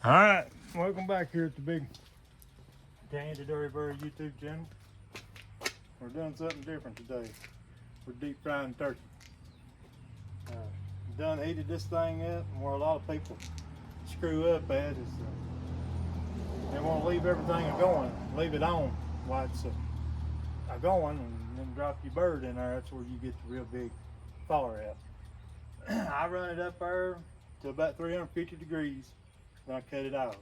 Alright, welcome back here at the big Candy Dirty Bird YouTube channel. We're doing something different today. We're deep frying turkey. Done heated this thing up, and where a lot of people screw up at is they want to leave everything going, leave it on while it's going, and then drop your bird in there. That's where you get the real big fire at. I run it up there to about 350 degrees, then I cut it off.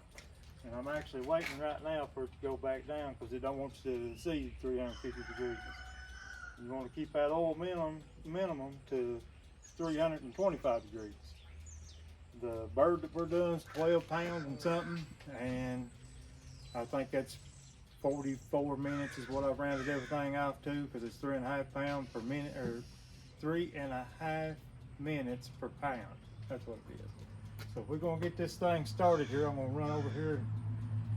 And I'm actually waiting right now for it to go back down because it don't want you to exceed 350 degrees. You want to keep that oil minimum to 325 degrees. The bird that we're doing is 12 pounds and something, and I think that's 44 minutes is what I've rounded everything off to, because it's 3.5 pounds per minute, or 3.5 minutes per pound. That's what it is. So if we're gonna get this thing started here, I'm gonna run over here and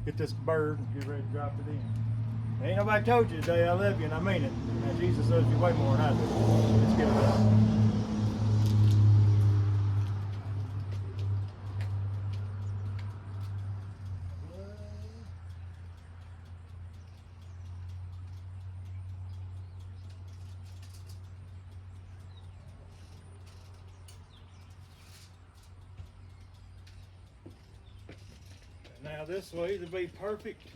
get this bird and get ready to drop it in. Ain't nobody told you today I love you, and I mean it. And Jesus loves you way more than I do. Let's get it up. Now this will either be perfect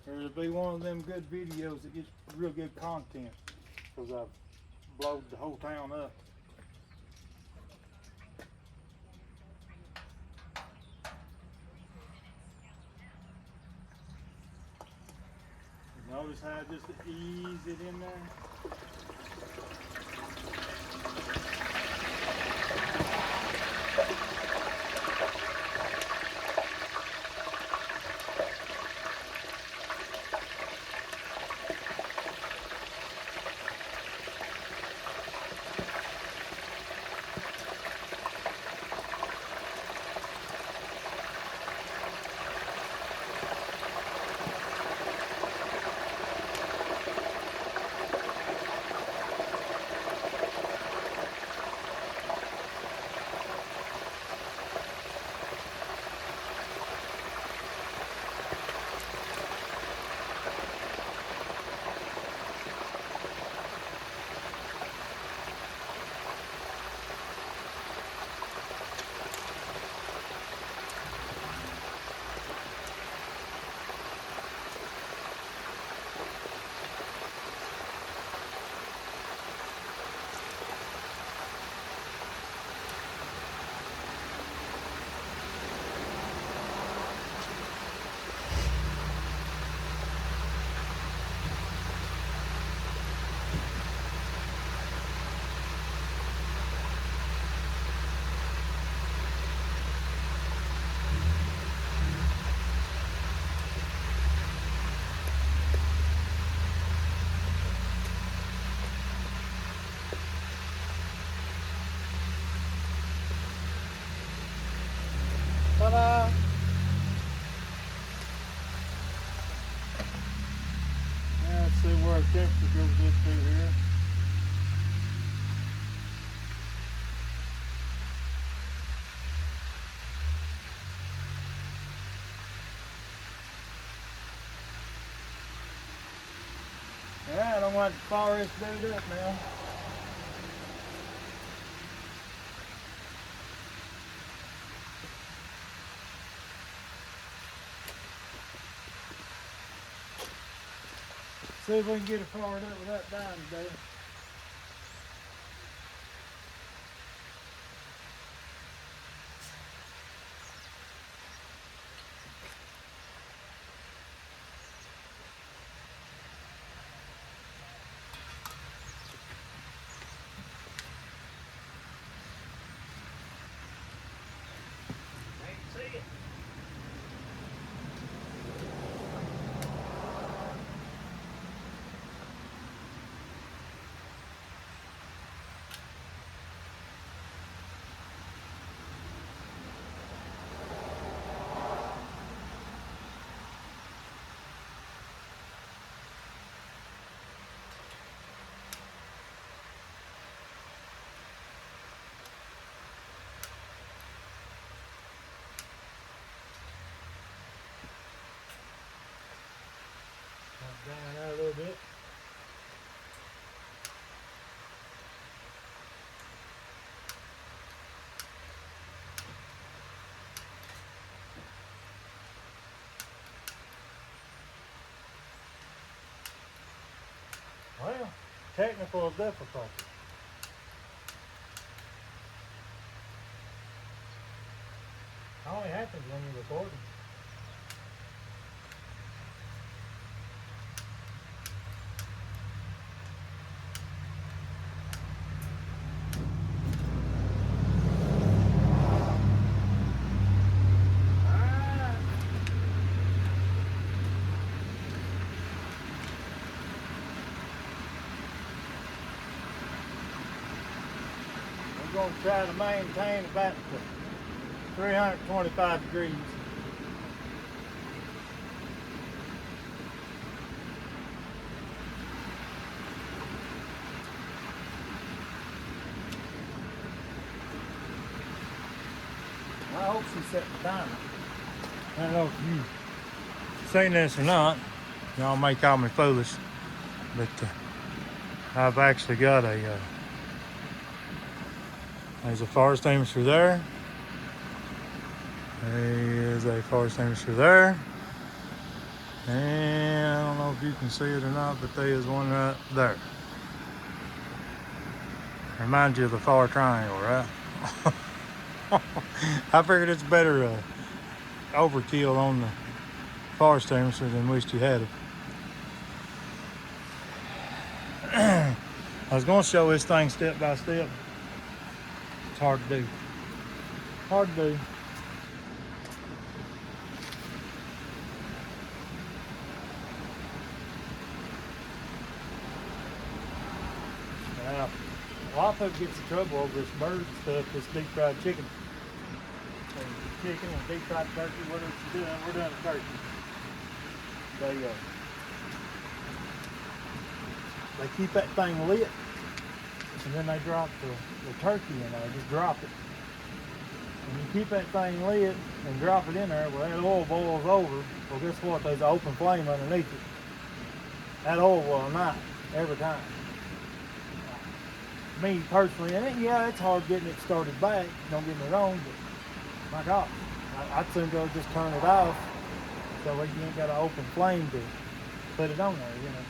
or it'll be one of them good videos that gets real good content, because I've blowed the whole town up. Notice how I just ease it in there. Ta-da! Now let's see where our temperature goes into here. Yeah, I don't want to fire this dude up now. See if we can get it fired up without dying today. See it. technical difficulty. It only happens when you're recording. We're going to try to maintain about 325 degrees. I hope she set the timer. I don't know if you've seen this or not. Y'all may call me foolish, but I've actually got there's a fire extinguisher there. There is a fire extinguisher there. And I don't know if you can see it or not, but there is one right there. Reminds you of the fire triangle, right? I figured it's better overkill on the fire extinguisher than wished you had it. I was going to show this thing step by step. It's hard to do. Hard to do. Now, a lot of people get in trouble over this bird stuff, this deep fried chicken. Chicken and deep fried turkey, whatever you're doing, we're doing a turkey. They keep that thing lit, and then they drop the turkey in there, just drop it. And you keep that thing lit and drop it in there, well, that oil boils over. Well, guess what? There's an open flame underneath it. That oil will ignite every time. Me personally, and yeah, it's hard getting it started back, don't get me wrong, but my God, I'd soon go just turn it off so you ain't got an open flame to put it on there, you know.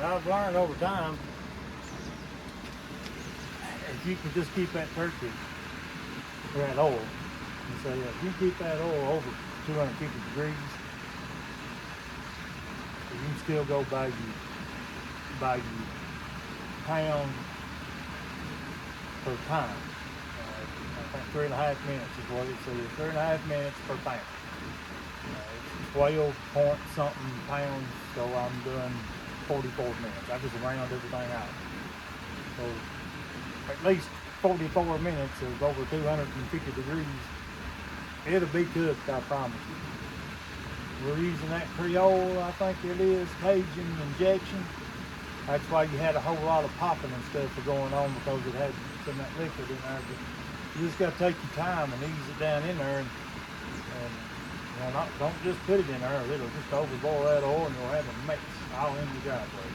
I've learned over time, if you can just keep that turkey or that oil, and say if you keep that oil over 250 degrees, you can still go by you pound per time. I think 3.5 minutes is what it says. 3.5 minutes per pound. It's 12 point something pounds, so I'm doing 44 minutes. I just round everything out. So at least 44 minutes of over 250 degrees. It'll be cooked, I promise you. We're using that Creole, I think it is, Cajun injection. That's why you had a whole lot of popping and stuff going on, because it had some of that liquid in there. But you just got to take your time and ease it down in there, and you know, don't just put it in there, or it'll just overboil that oil and you'll have a mess all in your driveway.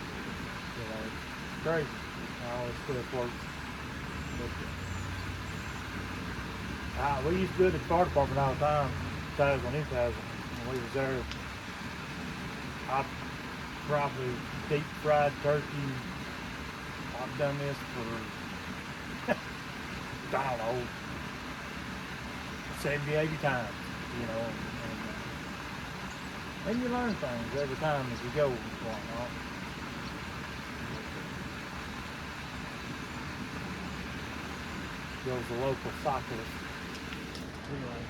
You know, it's crazy how this stuff works. But, we used to do it at the fire department all the time, 2000, when we was there. I probably deep fried turkey. I've done this for, I don't know, 70, 80 times, you know. And you learn things every time as you go and whatnot. Goes the local cyclist. Anyway.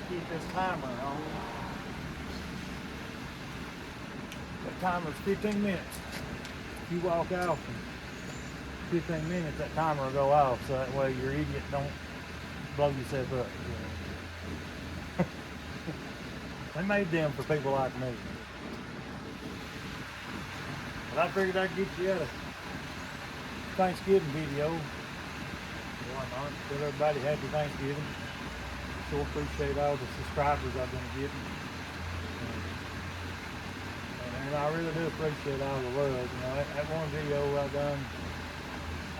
keep this timer on. That timer's 15 minutes. If you walk off in 15 minutes, that timer will go off, so that way your idiot don't blow yourself up. You know? They made them for people like me. But I figured I'd get you a Thanksgiving video. Why not? Tell everybody happy Thanksgiving. So appreciate all the subscribers I've been getting. And I really do appreciate all the love. You know, that one video I done,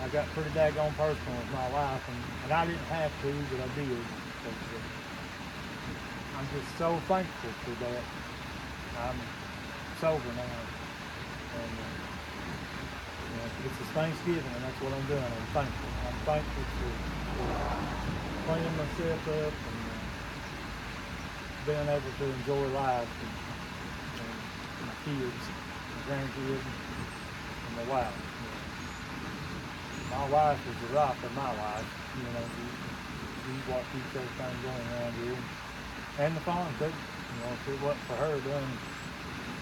I got pretty daggone personal with my wife, and I didn't have to, but I did. I'm just so thankful for that. I'm sober now. And you know, it's Thanksgiving, and that's what I'm doing. I'm thankful. I'm thankful for cleaning myself up and being able to enjoy life and my kids, my grandkids, and my wife. You know. My wife is the rock of my life. You know, she's what keeps everything going around here, and the farm too. You know, if it wasn't for her doing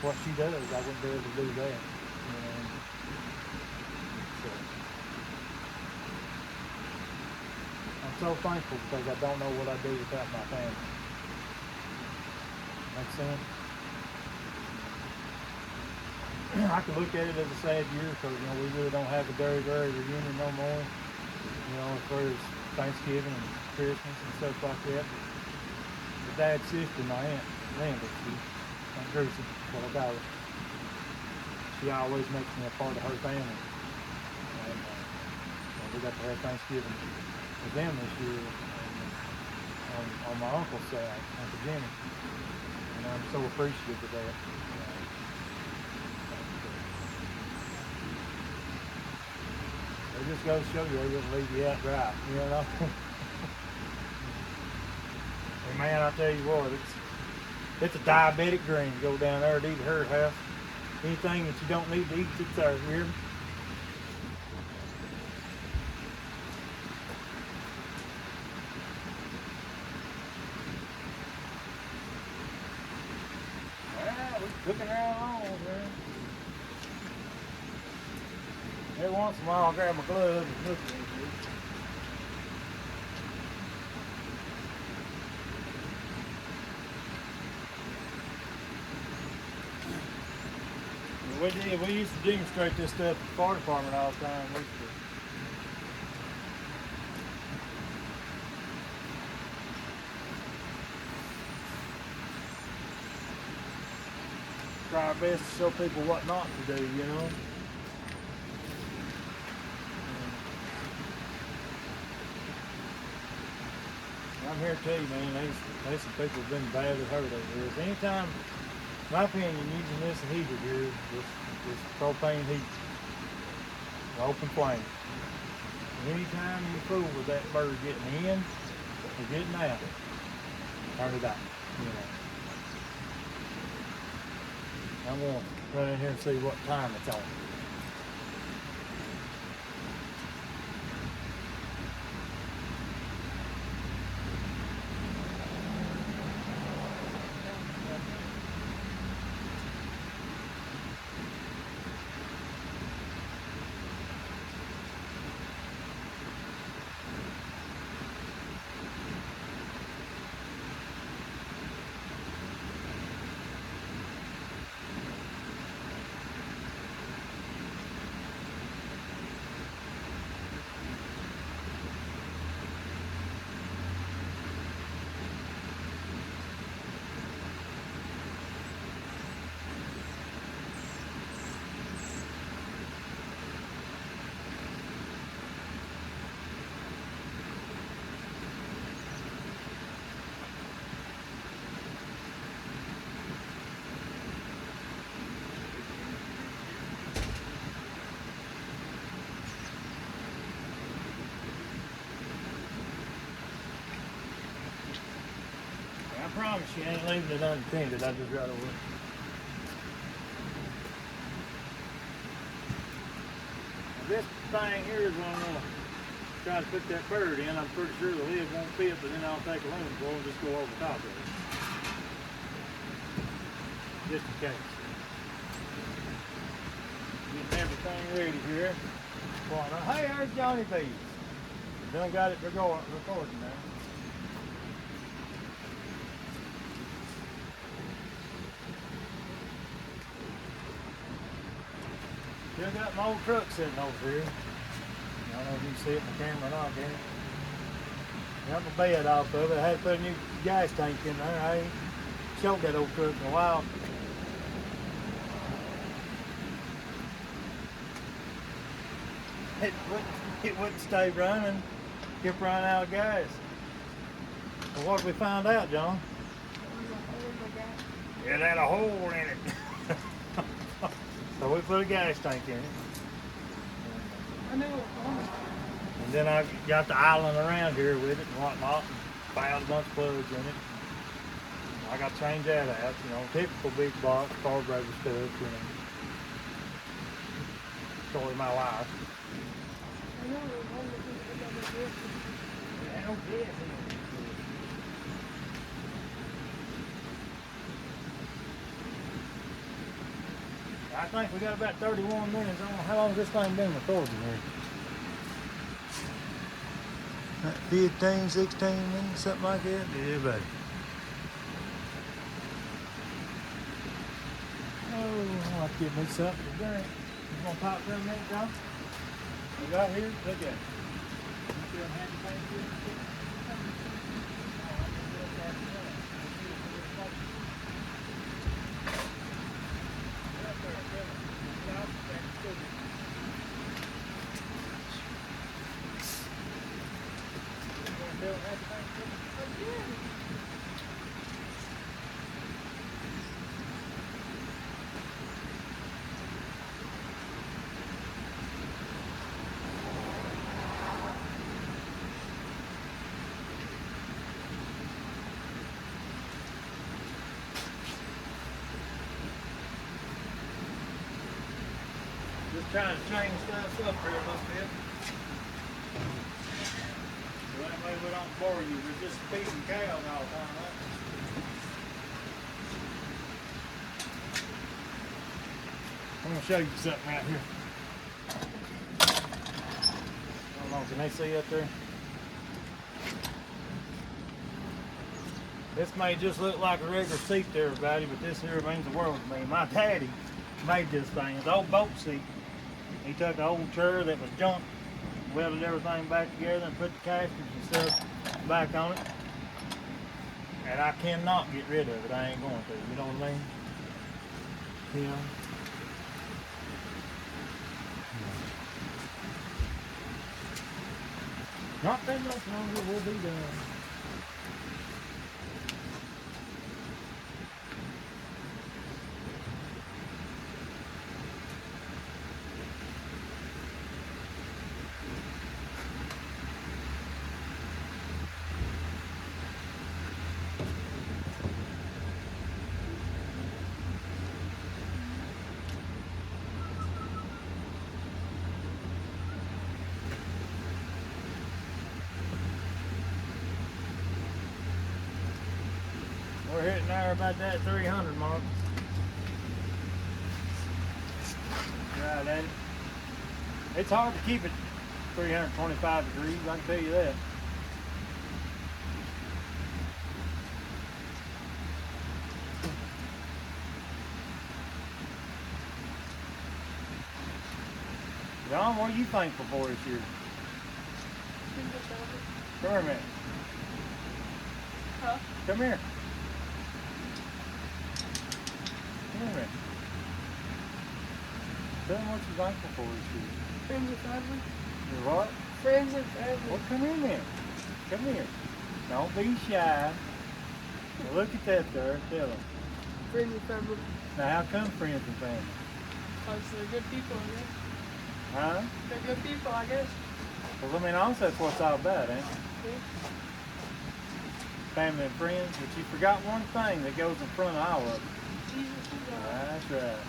what she does, I wouldn't be able to do that. You know. So, I'm so thankful because I don't know what I'd do without my family. Makes sense? I can look at it as a sad year because, you know, we really don't have a very reunion no more. You know, as far as Thanksgiving and Christmas and stuff like that. But dad's sister, my aunt Linda, Aunt Drucy, what I call her, she always makes me a part of her family. And we got to have Thanksgiving with them this year on my uncle's side, Uncle Jimmy. And I'm so appreciative of that. It just goes to show you they wouldn't leave you out dry, you know? And man, I tell you what, it's a diabetic dream to go down there and eat at her house. Anything that you don't need to eat, it's there, you hear me? Well, we're cooking around on, man. Every once in a while I'll grab my glove and look at it. We used to demonstrate this stuff at the fire department all the time. We used to try our best to show people what not to do, you know. I'm here to tell you, man, there's some people have been badly hurt over this. Anytime, in my opinion, using this heater here, this propane heat, open flame. Anytime you fool with that bird getting in or getting out, turn it out. You know. I'm gonna run in here and see what time it's on. I promise you, I ain't leaving it unattended. I just gotta look. This thing here is one of try to put that bird in. I'm pretty sure the lid won't fit, but then I'll take aluminum foil and just go over the top of it. Just in case. Getting everything ready here. Hey, there's Johnny B. Done got it recording now. Still got my old truck sitting over here. I don't know if you can see it in the camera or not, can you? Got my bed off of it. I had to put a new gas tank in there. I ain't showed that old truck in a while. It wouldn't stay running. Kept running out of gas. Well, what did we find out, John? It had a hole in it. So we put a gas tank in it. I know. And then I got the island around here with it and whatnot, and found a bunch of plugs in it. I got to change that out, you know, typical big box, carburetor stuff, you know. Story of my life. I know. Yeah, no gas in it. I think we got about 31 minutes on. How long has this thing been recording here? 15, 16 minutes, something like that? Yeah, buddy. Oh, I'll have to get me something to drink. You gonna pop some in, John? We got here? Look at it. You feel happy Thanksgiving? Just trying to change stuff up here a little bit. So that way we don't bore you. We're just feeding cows all the time, right? I'm going to show you something right here. I don't know, can they see up there? This may just look like a regular seat to everybody, but this here means the world to me. My daddy made this thing. It's an old boat seat. He took an old chair that was junk, welded everything back together and put the caskets and stuff back on it. And I cannot get rid of it. I ain't going to. You know what I mean? Yeah. Not that much longer, we'll be done. We're hitting there about that 300 mark. Right, Eddie. It's hard to keep it 325 degrees, I can tell you that. John, what are you thankful for this year? Come here, man. Huh? Come here. Come here, man. Tell them what you're thankful for this year. Friends and family. You're what? Friends and family. Well, come here, man. Come here. Don't be shy. Well, look at that there. Tell them. Friends and family. Now, how come friends and family? Because they're good people, I guess. Huh? They're good people, I guess. Well, I mean, honestly, that's what it's all about, ain't it? Yeah. Family and friends. But you forgot one thing that goes in front of all of them. Jesus is God. That's right.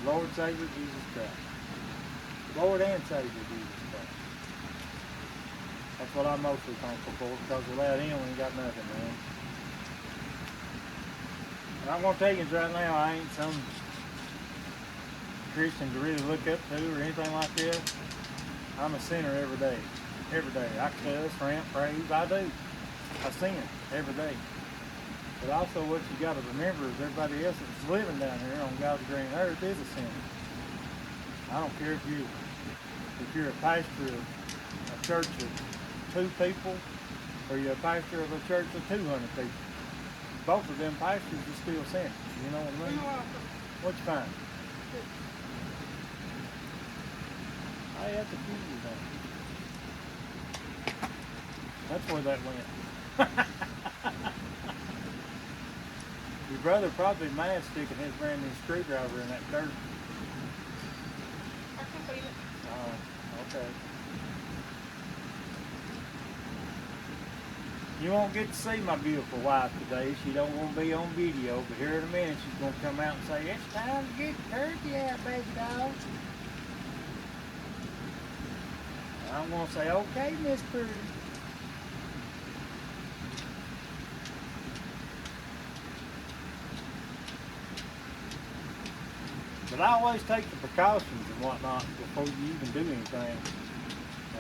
Lord Savior Jesus Christ. Lord and Savior Jesus Christ. That's what I'm mostly thankful for, because without him, we ain't got nothing, man. And I'm gonna tell you right now, I ain't some Christian to really look up to or anything like that. I'm a sinner every day. Every day. I cuss, rant, praise. I do. I sin every day. But also what you got to remember is everybody else that's living down here on God's green earth is a sinner. I don't care if you're a pastor of a church of 2 people or you're a pastor of a church of 200 people. Both of them pastors are still sinners. You know what I mean? What you find? Hey, that's a beauty though. That's where that went. Your brother probably mad sticking his brand new screwdriver in that dirt. I can feel it. Oh, okay. You won't get to see my beautiful wife today. She don't want to be on video, but here in a minute she's going to come out and say, "It's time to get the turkey out, baby doll." And I'm going to say, "Okay, Miss Pretty." But I always take the precautions and whatnot before you even do anything.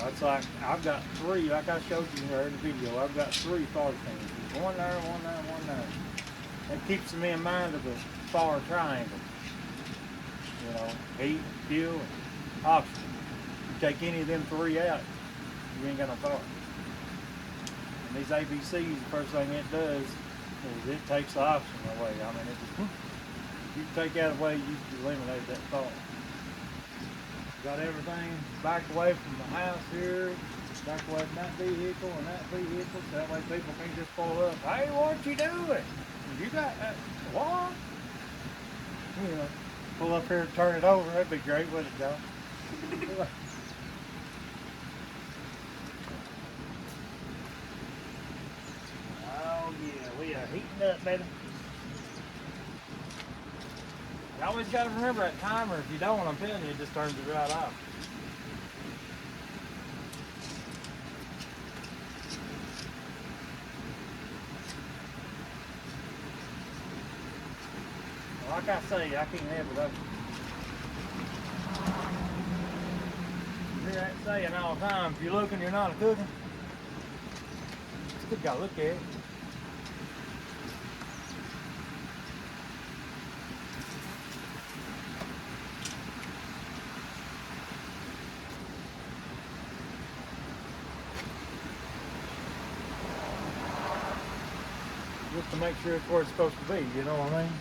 It's like, I've got 3, like I showed you there in the video, I've got 3 far extinguishers. One there, one there, one there. That keeps them in mind of the far triangle. You know, heat, fuel, and oxygen. You take any of them 3 out, you ain't got no fire. And these ABCs, the first thing it does is it takes the oxygen away. I mean, it just, you take that away, you eliminate that thought. Got everything backed away from the house here, backed away from that vehicle and that vehicle, so that way people can just pull up. "Hey, what you doing? You got what?" You know, pull up here and turn it over. That'd be great, wouldn't it, Joe? Oh yeah, we are heating up, baby. You always got to remember that timer. If you don't, I'm telling you, it just turns it right off. Like I say, I can't have it up. You hear that saying all the time, if you're looking, you're not cooking. Still got to look at it. Just to make sure it's where it's supposed to be, you know what I mean?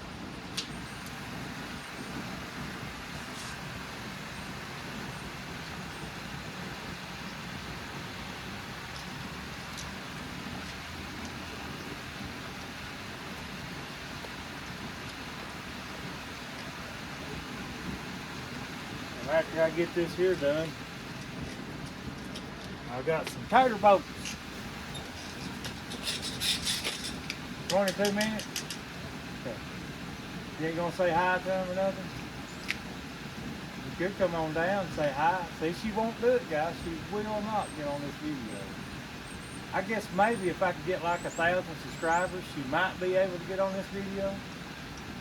And after I get this here done, I've got some tater boats. 22 minutes? Okay. You ain't gonna say hi to them or nothing? You could come on down and say hi. See, she won't do it, guys. She will not get on this video. I guess maybe if I could get like 1,000 subscribers, she might be able to get on this video.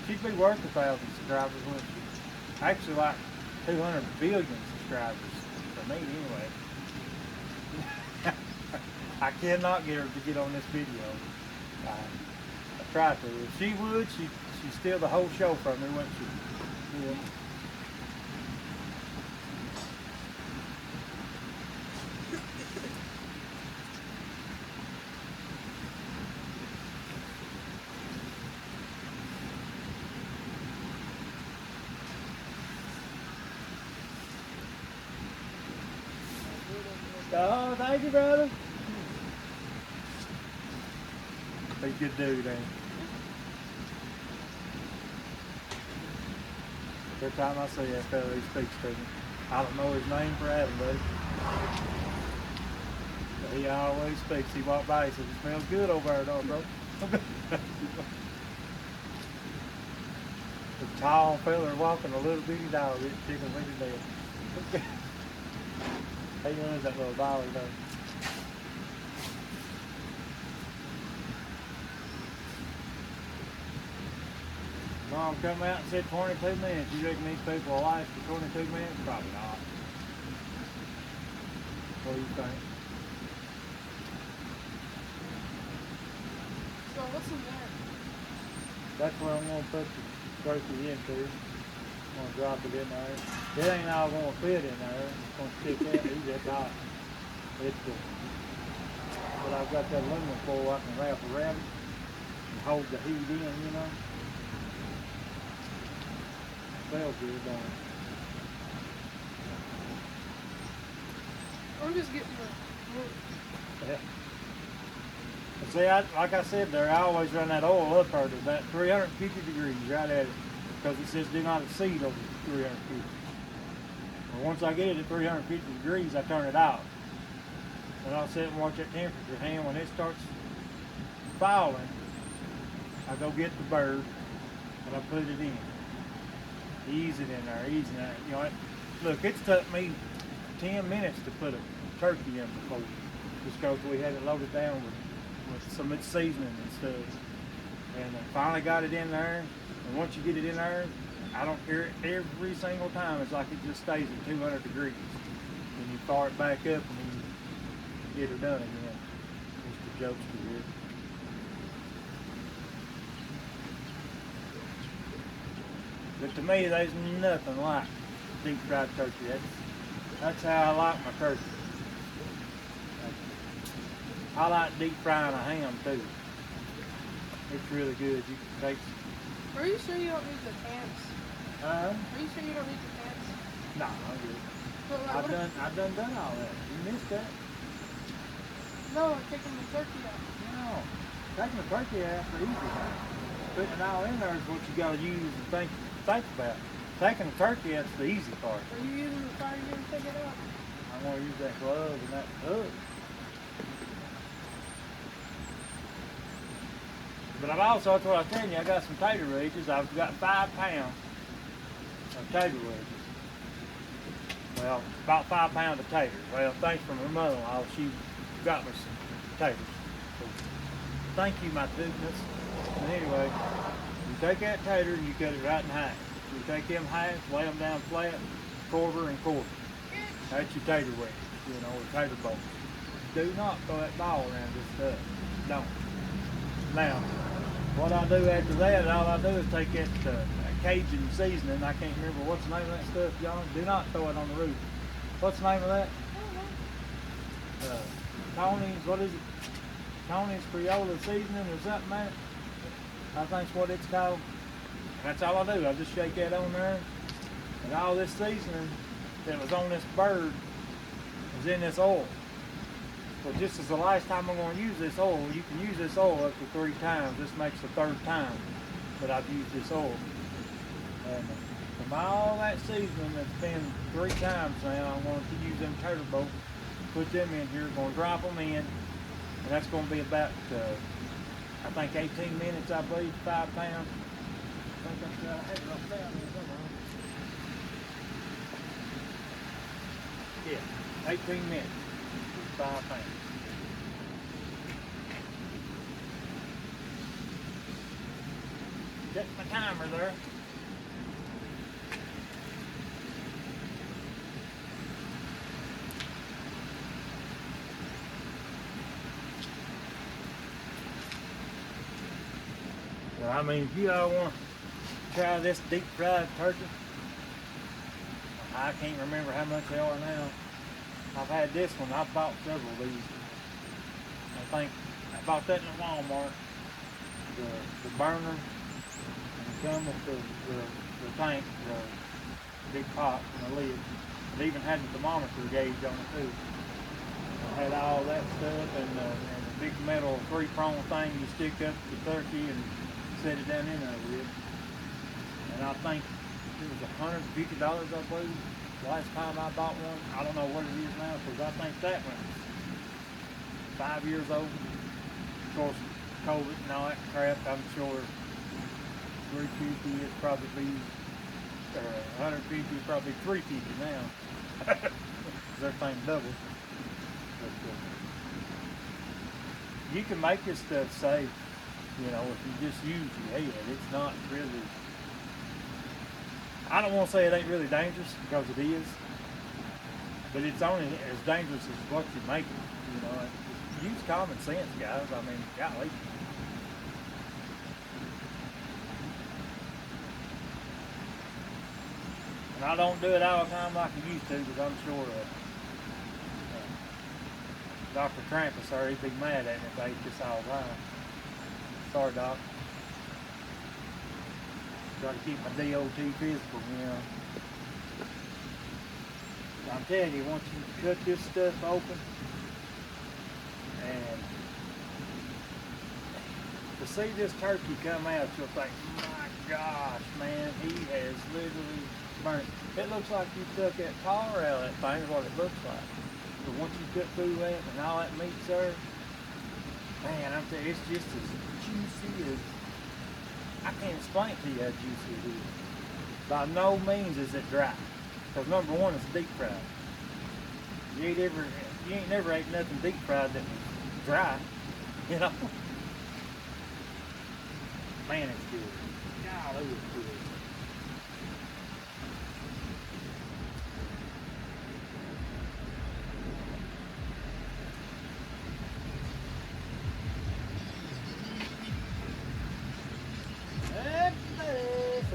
She'd be worth 1,000 subscribers, wouldn't she? Actually, like 200 billion subscribers for me, anyway. I cannot get her to get on this video. I tried to. If she would, she'd steal the whole show from me, wouldn't she? Yeah. Oh, thank you, brother. Be a good dude, ain't he? Every time I see that fella, he speaks to me. I don't know his name for Adam, buddy. But he always speaks. He walked by, he said, "It smells good over there, though, bro." The tall fella walking a little bitty dog, it's chicken wing to death. He loves that little dolly, though. Mom come out and said 22 minutes. You reckon these people will last for 22 minutes? Probably not. What do you think? So what's in there? That's what I'm gonna put the turkey into. I'm gonna drop it in there. It ain't all gonna fit in there. It's gonna stick that. It's hot. It's but I've got that aluminum foil I can wrap around it and hold the heat in, you know. Smells good, don't it? I'm just getting the wood. Yeah. But see, like I said there, I always run that oil up there to about 350 degrees right at it because it says do not exceed over 350. Well, once I get it at 350 degrees, I turn it off. And I'll sit and watch that temperature. And when it starts falling, I go get the bird and I put it in. Ease it in there, ease it in there. You know, look, it's took me 10 minutes to put a turkey in before, just because we had it loaded down with some seasoning and stuff. And I finally got it in there. And once you get it in there, I don't care, every single time it's like it just stays at 200 degrees. And you fire it back up and then you get her done again. Mr. Jokester here. But to me, there's nothing like deep fried turkey. That's how I like my turkey. I like deep frying a ham too. It's really good. You can take. Are you sure you don't need the pants? Are you sure you don't need the pants? No, I'm good. But like, I've done all that. You missed that? No, I'm taking the turkey out. No. Taking the turkey out is the easy thing. Putting it all in there is what you got to use and think about. Taking the turkey out's the easy part. Are you using the fire again to take it out? I'm going to use that glove and that hook. But I've also, that's what I was telling you, I got some tater wedges. I've got 5 pounds of tater wedges. Well, about 5 pounds of taters. Well, thanks from my mother-in-law, she got me some taters. So, thank you, my goodness. And anyway, you take that tater and you cut it right in half. You take them halves, lay them down flat, quarter and quarter. That's your tater wedge, you know, or tater bowl. Do not throw that ball around this stuff. Don't. Now, what I do after that, all I do is take that Cajun seasoning. I can't remember what's the name of that stuff, John. Do not throw it on the roof. What's the name of that? Tony's, what is it? Tony's Creole seasoning or something, man. I think's what it's called. And that's all I do. I just shake that on there. And all this seasoning that was on this bird is in this oil. So just as the last time I'm going to use this oil, you can use this oil up to 3 times. This makes the 3rd time that I've used this oil. And from all that seasoning that's been 3 times now, I'm going to use them tater bolts, put them in here, going to drop them in, and that's going to be about, I think 18 minutes, I believe, 5 pounds. I think that's right. I had it up down there somewhere. Yeah, 18 minutes. 5 pounds. Set my timer there. So, I mean, if you all want to try this deep fried turkey, I can't remember how much they are now. I've had this one. I bought several of these. I think I bought that in Walmart. The burner, and it come with the tank, the big pot and the lid. It even had the thermometer gauge on it too. It had all that stuff and the big metal 3-prong thing you stick up the turkey and set it down in there with. And I think it was $150, I believe. Last time I bought one, I don't know what it is now, because I think that one's 5 years old. Of course, COVID and all that crap, I'm sure 350 is probably, or 150 is probably 350 now. Because everything's double. But, you can make this stuff safe, you know, if you just use your head. It's not really I don't want to say it ain't really dangerous because it is, but it's only as dangerous as what you make it. You know, use common sense, guys. I mean, golly. And I don't do it all the time like I used to, because I'm sure Dr. Krampus, sir, he'd be mad at me if I ate this all the time. Sorry, Doc. Try to keep my DOT physical, you know. I'm telling you, once you cut this stuff open, and to see this turkey come out, you'll think, my gosh, man, he has literally burnt. It looks like you took that tar out of that thing, is what it looks like. But once you cut through that and all that meat, sir, man, I'm telling you, it's just as juicy as, I can't explain to you how juicy it is. By no means is it dry. Because number one, it's deep fried. You ain't never ate nothing deep fried that was dry, you know? Man, it's good. Golly, it's good.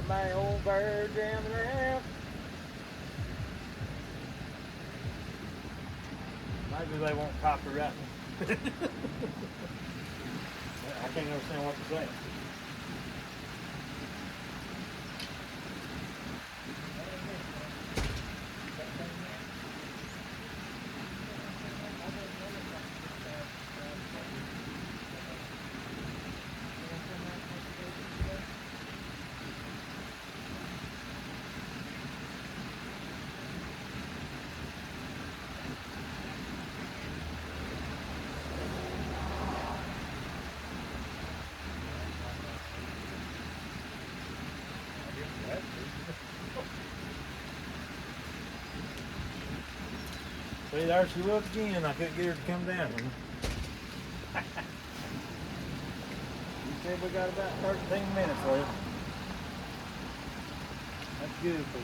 My old bird jamming around. Maybe they won't copyright me. I can't understand what they're saying. See, there she was again. I couldn't get her to come down. You said we got about 13 minutes left. That's good, people.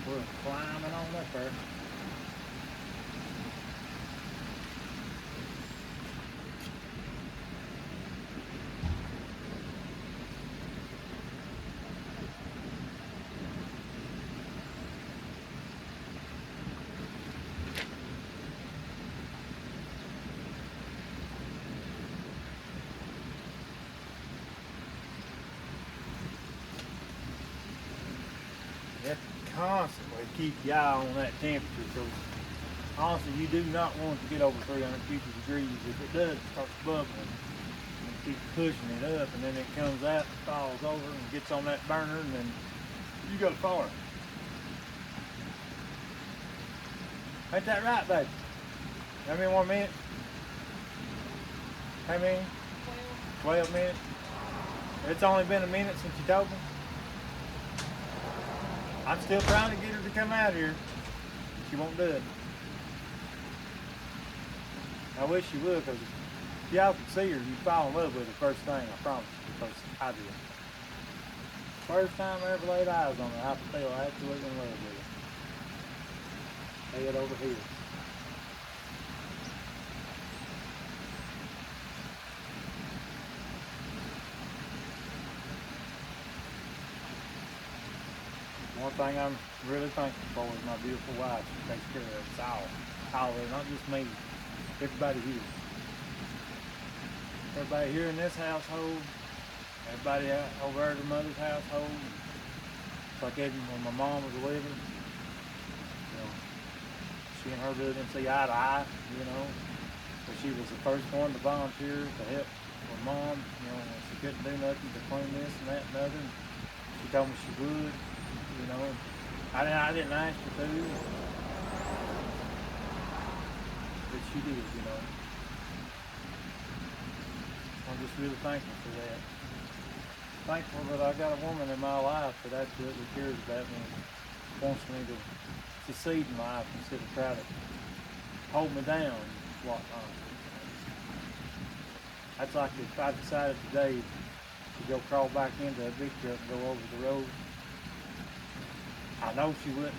We're climbing on up there. You have to constantly keep your eye on that temperature, because honestly, you do not want it to get over 350 degrees. If it does, it starts bubbling. You keep pushing it up, and then it comes out, falls over, and gets on that burner, and then you got a fire. Ain't that right, baby? How many more minutes? How many? 12 minutes. It's only been a minute since you told me. I'm still trying to get her to come out here. She won't do it. I wish she would, because if y'all could see her, you'd fall in love with her first thing, I promise you, because I did. First time I ever laid eyes on her, I fell absolutely in love with her. Head over heels. One thing I'm really thankful for is my beautiful wife. She takes care of us all of it, not just me, everybody here. Everybody here in this household, everybody out over at her mother's household. It's like even when my mom was living, you know, she and her really didn't see eye to eye, you know. But she was the first one to volunteer to help her mom, you know, when she couldn't do nothing to clean this and that and other. She told me she would. You know, I didn't ask her to, but she did, you know. I'm just really thankful for that. Thankful that I got a woman in my life that absolutely cares about me and wants me to succeed in life instead of try to hold me down and whatnot. That's like if I decided today to go crawl back into a big truck and go over the road. I know she wouldn't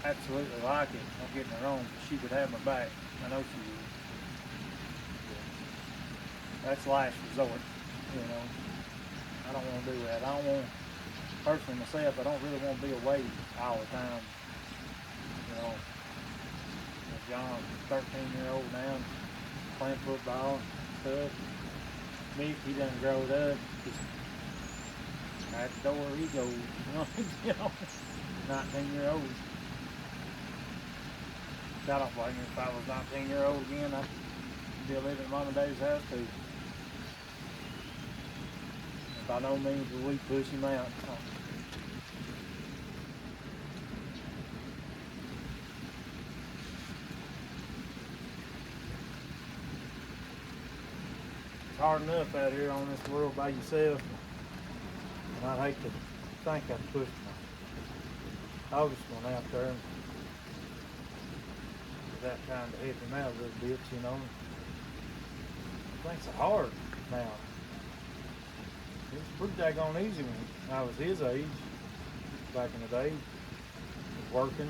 absolutely like it, don't get me wrong, but she would have my back. I know she would. That's last resort, you know. I don't want to do that. I don't want, personally myself, I don't really want to be away all the time. You know, John's 13-year-old now, playing football and stuff. Mick, he done growed up, just at the door he goes, you know, 19-year-old. I don't blame him. If I was 19-year-old again, I'd be living at Mom and Dad's house too. By no means will we push him out. It's hard enough out here on this world by yourself. And I'd hate to think I'd push my oldest one out there without trying to help him out a little bit, you know. Things are hard now. It was pretty daggone easy when I was his age, back in the day, working,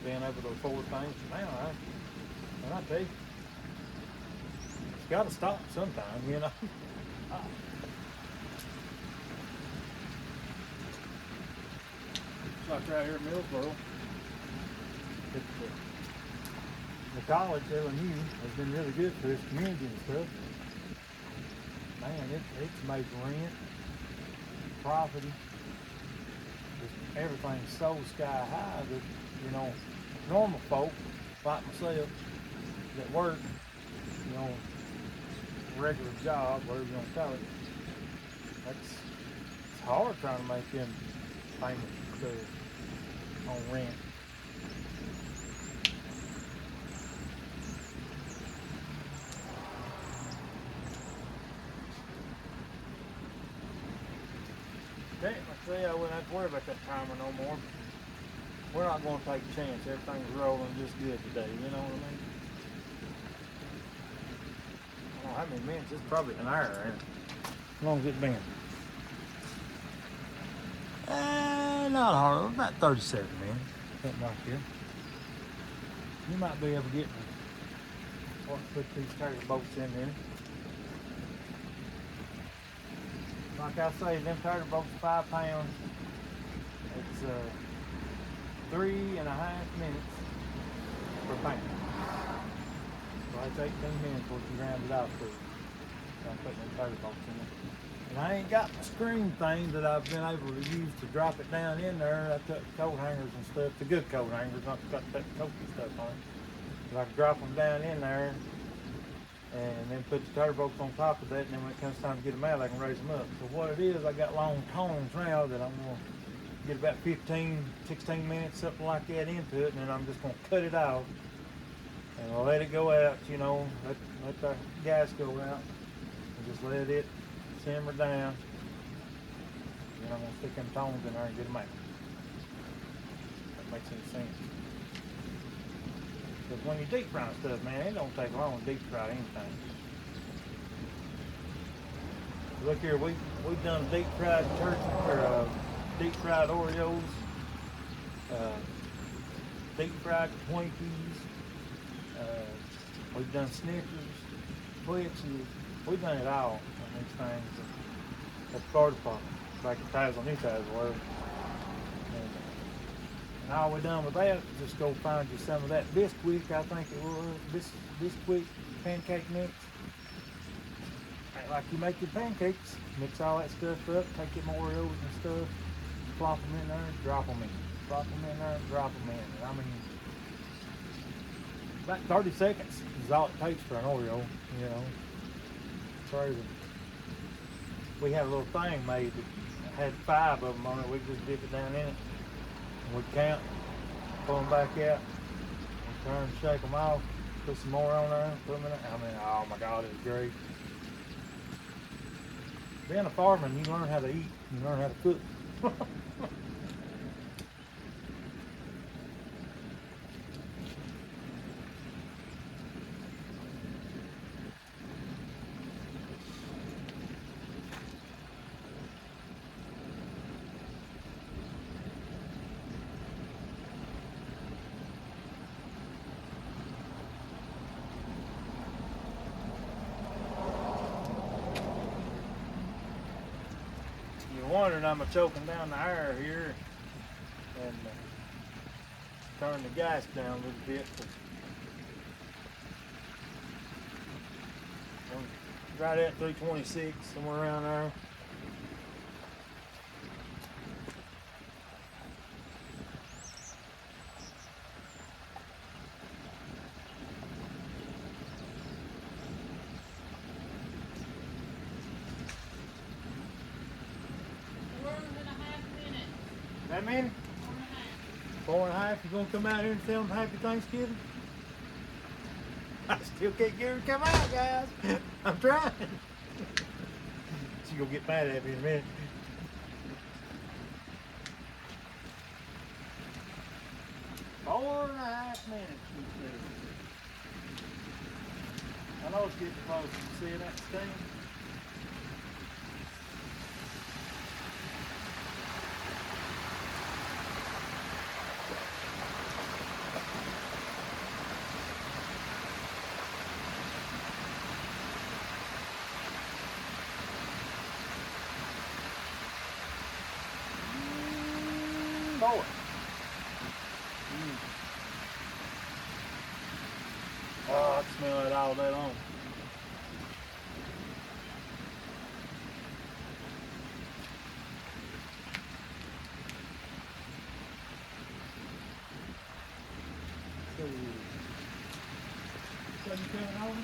being able to afford things. Now, I tell you, it's got to stop sometime, you know. It's like right here at Millsboro. The college, LMU, has been really good for its community and stuff. Man, it's made rent, property, just everything's so sky high that, you know, normal folk like myself that work, you know, regular job, whatever you want to call it, it's hard trying to make them payments on rent. Technically, I wouldn't have to worry about that timer no more. We're not going to take a chance. Everything's rolling just good today. You know what I mean? I don't know how many minutes. It's probably an hour. Ain't it? How long has it been? Not hard. About 37 minutes. Something like that. You might be able to get me. Put these turkey bolts in there. Like I say, them turkey bolts are 5 pounds. It's 3.5 minutes per pound. So that's 18 minutes what you round it out to. So I'm putting them turkey bolts in there. And I ain't got the screen thing that I've been able to use to drop it down in there. I took coat hangers and stuff, the good coat hangers, not the coat and stuff on it. But I can drop them down in there and then put the turkey bolts on top of that, and then when it comes time to get them out, I can raise them up. So what it is, I got long tongs now that I'm going to get about 15, 16 minutes, something like that into it, and then I'm just going to cut it off and I'll let it go out, you know, let the gas go out, and just let it simmer down. Then I'm going to stick them tongs in there and get them out. That makes any sense. Because when you deep fry stuff, man, it don't take long to deep fry anything. Look here, we've done deep fried turkey, or deep fried Oreos, deep fried Twinkies, we've done Snickers, Twixes, we've done it all on these things at the fire department, like the Tazewell, New Tazewell. And all we done with that, just go find you some of that Bisquick, I think it was, Bisquick pancake mix. Like you make your pancakes, mix all that stuff up, take your Oreos and stuff, plop them in there, drop them in. Plop them in there, drop them in. And I mean, about 30 seconds is all it takes for an Oreo, you know. It's crazy. We had a little thing made that had 5 of them on it. We just dip it down in it. We'd count, pull them back out, we'd turn, shake them off, put some more on there, put them in there. I mean, oh my God, it was great. Being a fireman, you learn how to eat, you learn how to cook. wondering, I'm choking down the air here and turn the gas down a little bit. Right at 326, somewhere around there. That many? 4.5. You gonna come out here and tell them Happy Thanksgiving? I still can't get her to come out, guys. I'm trying. She gonna get mad at me in a minute. Four and a half minutes, she said. I know it's getting close. You see that steam? Boy. Oh, I can smell it all day long. So you coming over?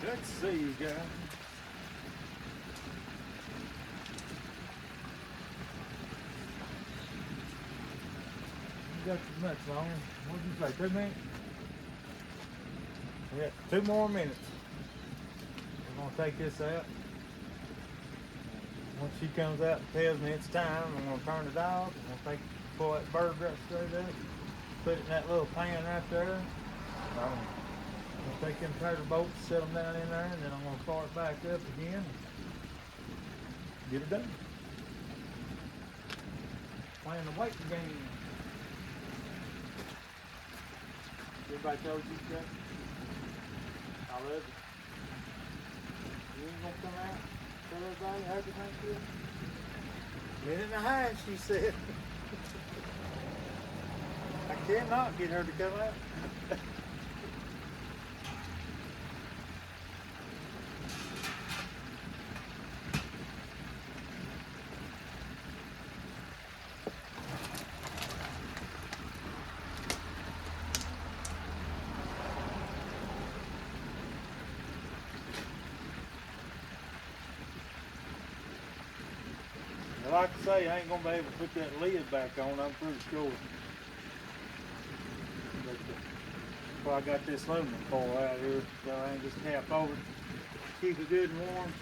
Let's see, you guys. You got too much longer. What did you say, 2 minutes? We got 2 more minutes. We're gonna take this out. Once she comes out and tells me it's time, I'm gonna turn it off. I'm gonna pull that bird right straight up, put it in that little pan right there. I'm gonna take them tater bolts, set them down in there, and then I'm gonna start back up again and get it done. Playing the waiting game. Everybody told you that? I love it. You ain't gonna come out, tell everybody Happy Thanksgiving? Minute and a half, she said. I cannot get her to come out. Like I say, I ain't gonna be able to put that lid back on, I'm pretty sure. But, well, I got this aluminum foil out here, so I ain't just tap over it. Keep it good and warm.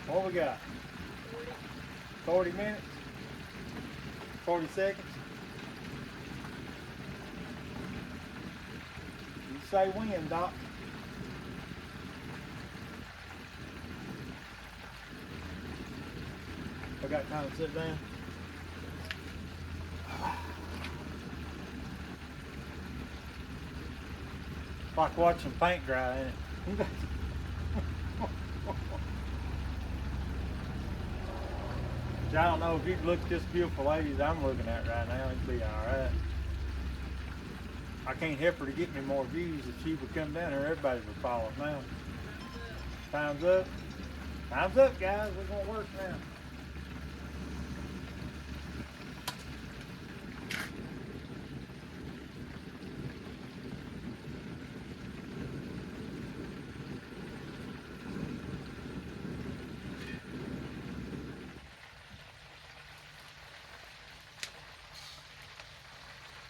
What we got? 40 minutes? 40 seconds? You say when, Doc? I got time to sit down. Like watching paint dry, ain't it? Which I don't know if you've looked at this beautiful lady that I'm looking at right now, it'd be alright. I can't help her to get me more views. If she would come down here, everybody would follow now. Time's up. Time's up, guys. We're gonna work now.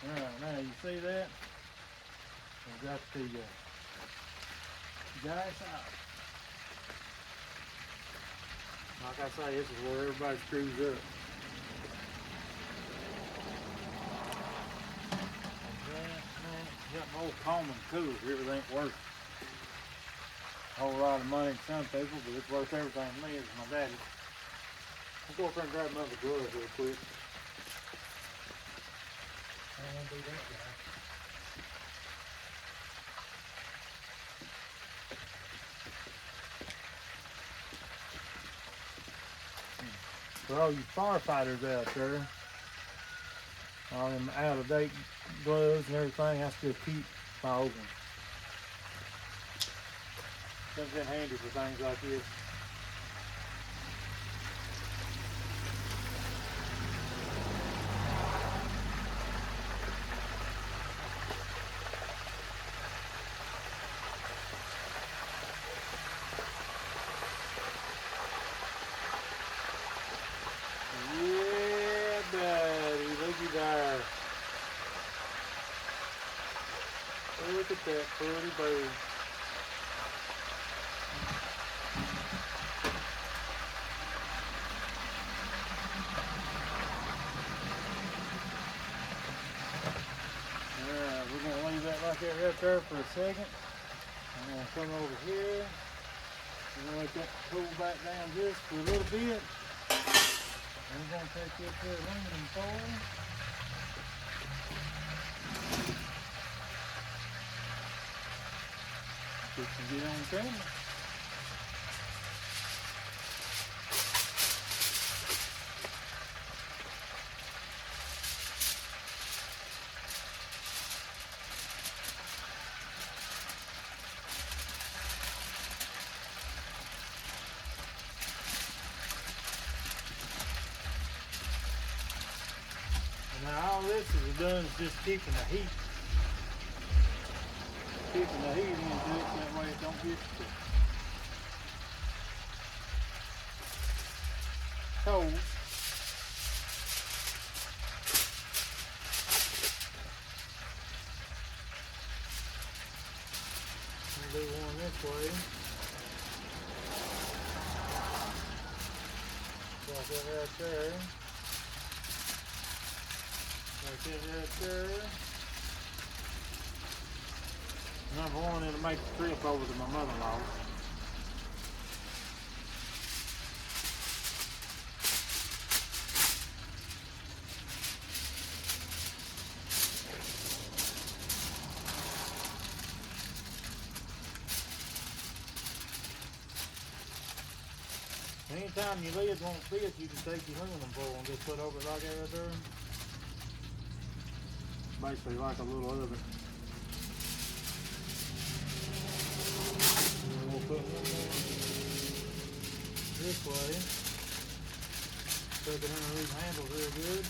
Alright, now you see that? We got the gas out. Like I say, this is where everybody screws up. Got an old Coleman too, if everything works. A whole lot of money to some people, but it's worth everything to me. It's my daddy. I'll go up there and grab another glove real quick. I don't want to be that guy. For all you firefighters out there, all them out-of-date gloves and everything, I still keep my old ones. Comes in handy for things like this. Yeah, buddy, looky there. Look at that pretty bird. Alright, we're going to leave that like that right there for a second. I'm going to come over here. We're going to let that cool back down just for a little bit. And we're going to take this here aluminum foil. We can get on camera. Now all this is done is just keeping the heat. Keeping the heat into it, that way it don't get cold. We'll do one this way. Like that right there. Like that right there. Number one, it'll make the trip over to my mother-in-law. Anytime your lid won't fit, you can take your aluminum foil and just put over it like that right there. Basically like a little oven. And we'll put one more this way. Tuck it under these handles real good.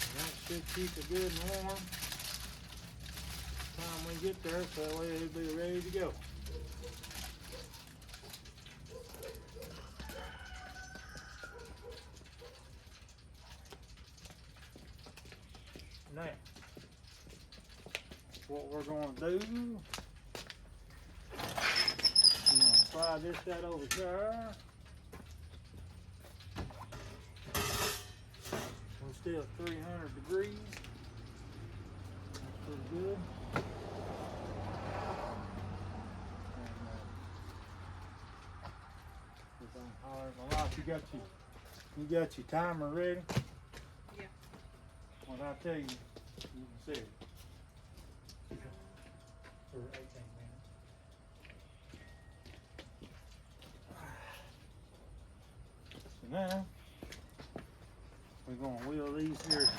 And that should keep it good and warm. Time we get there, so that way it'll be ready to go. Now, what we're going to do, we're going to slide this out over here. We're still at 300 degrees. That's pretty good. You got your timer ready? Yeah. When I tell you, you can see it. For 18 minutes. now we're gonna wheel these here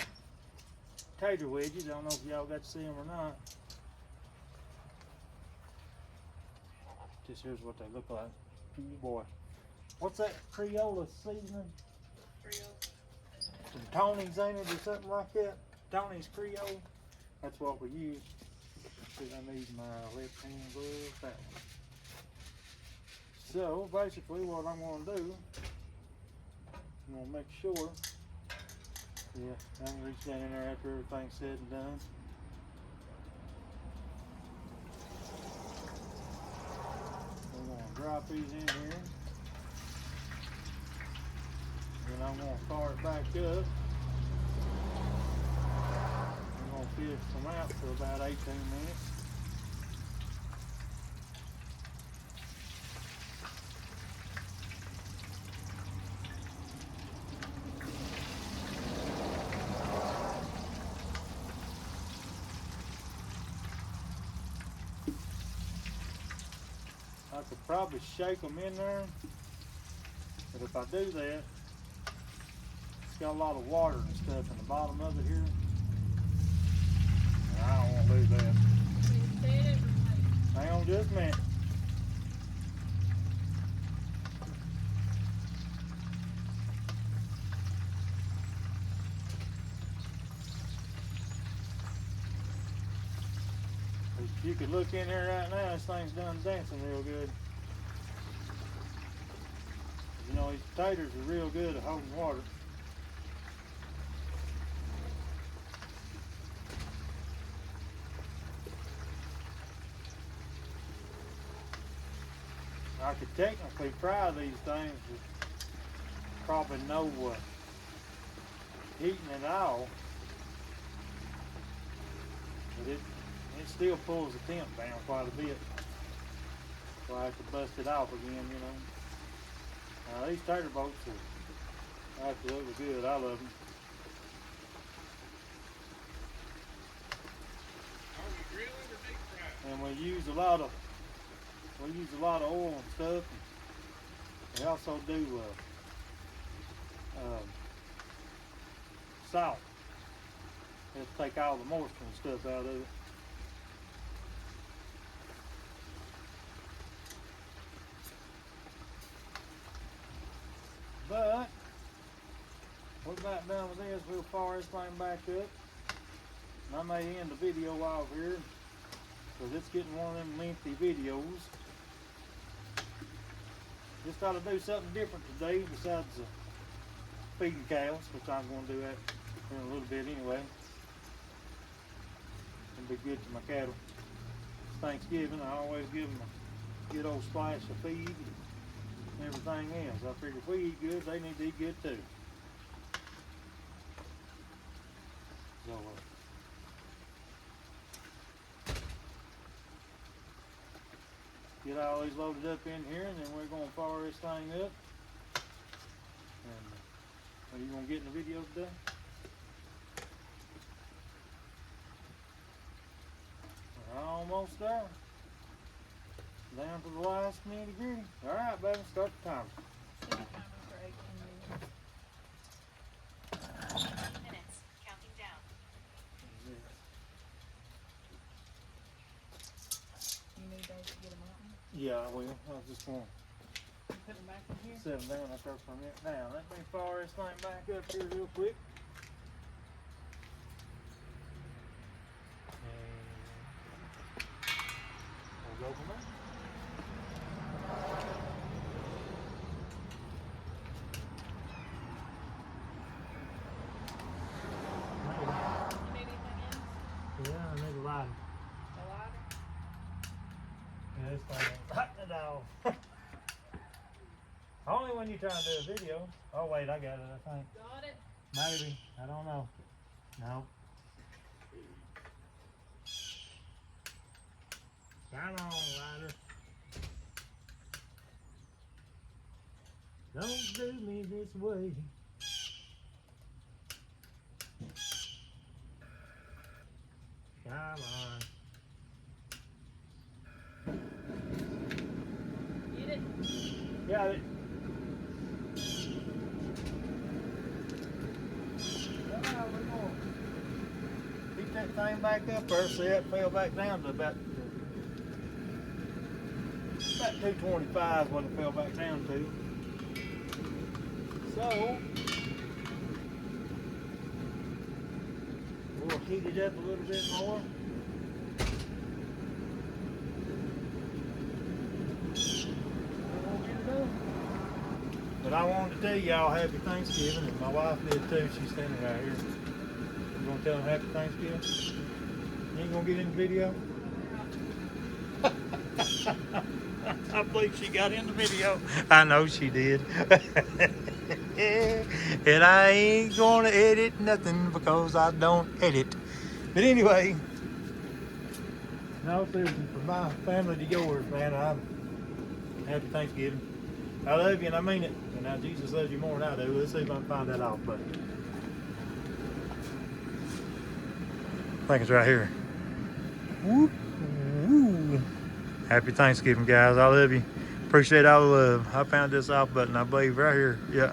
tater wedges. I don't know if y'all got to see them or not. Just here's what they look like. Boy, what's that Creola seasoning? Some Tony's in it or something like that. Tony's Creole. That's what we use. See, I need my left hand glove. That one. So basically, what I'm gonna do, I'm gonna make sure. Yeah, I can reach down in there after everything's said and done. We're gonna drop these in here. Then I'm gonna fire it back up. I'm gonna fish them out for about 18 minutes. I could probably shake them in there, but if I do that, it's got a lot of water and stuff in the bottom of it here. And I don't want to do that. Hang on just a minute. If you could look in here right now, this thing's done dancing real good. You know, these taters are real good at holding water. I could technically fry these things with probably no heating at all, but it still pulls the temp down quite a bit. So I have to bust it off again, you know. Now these tater boats are absolutely good. I love them. Are we grilling or deep frying? And we use a lot of oil and stuff. And we also do salt. It'll take all the moisture and stuff out of it. But we're about done with this. We'll fire this thing back up. And I may end the video off here because it's getting one of them lengthy videos. Just thought I'd do something different today besides feeding cows, which I'm going to do that in a little bit anyway. It'll be good to my cattle. It's Thanksgiving. I always give them a good old splash of feed and everything else. I figure if we eat good, they need to eat good too. So, get all these loaded up in here, and then we're going to fire this thing up. And are you going to get in the video today? We're almost there. Down to the last nitty gritty. All right, baby, start the timer. Minutes. Counting down. You need those to get them out. Yeah, I will. I was just going to Put them back in here. set them down after I permit. Now, let me fire this thing back up here real quick. And we'll go from there. You need anything else? Yeah, I need a lighter. A lighter? Yeah, this thing ain't lighting it off. Only when you're trying to do a video. Oh wait, I got it, I think. Got it? Maybe. I don't know. No. Come on, lighter. Don't do me this way. Come on. Get it? Got it. ran back up there, see it fell back down to about 225 is what it fell back down to. So we'll heat it up a little bit more. But I wanted to tell y'all happy Thanksgiving, and my wife did too. She's standing right here. You gonna tell them happy Thanksgiving? You ain't gonna get in the video? I believe she got in the video. I know she did. And I ain't gonna edit nothing because I don't edit. But anyway, no, seriously, from my family to yours, man, I'm happy Thanksgiving. I love you and I mean it. And now Jesus loves you more than I do. Let's see if I can find that out. But I think it's right here. Whoop, woo. Happy Thanksgiving, guys. I love you. Appreciate all the love. I found this off button, I believe, right here. Yeah.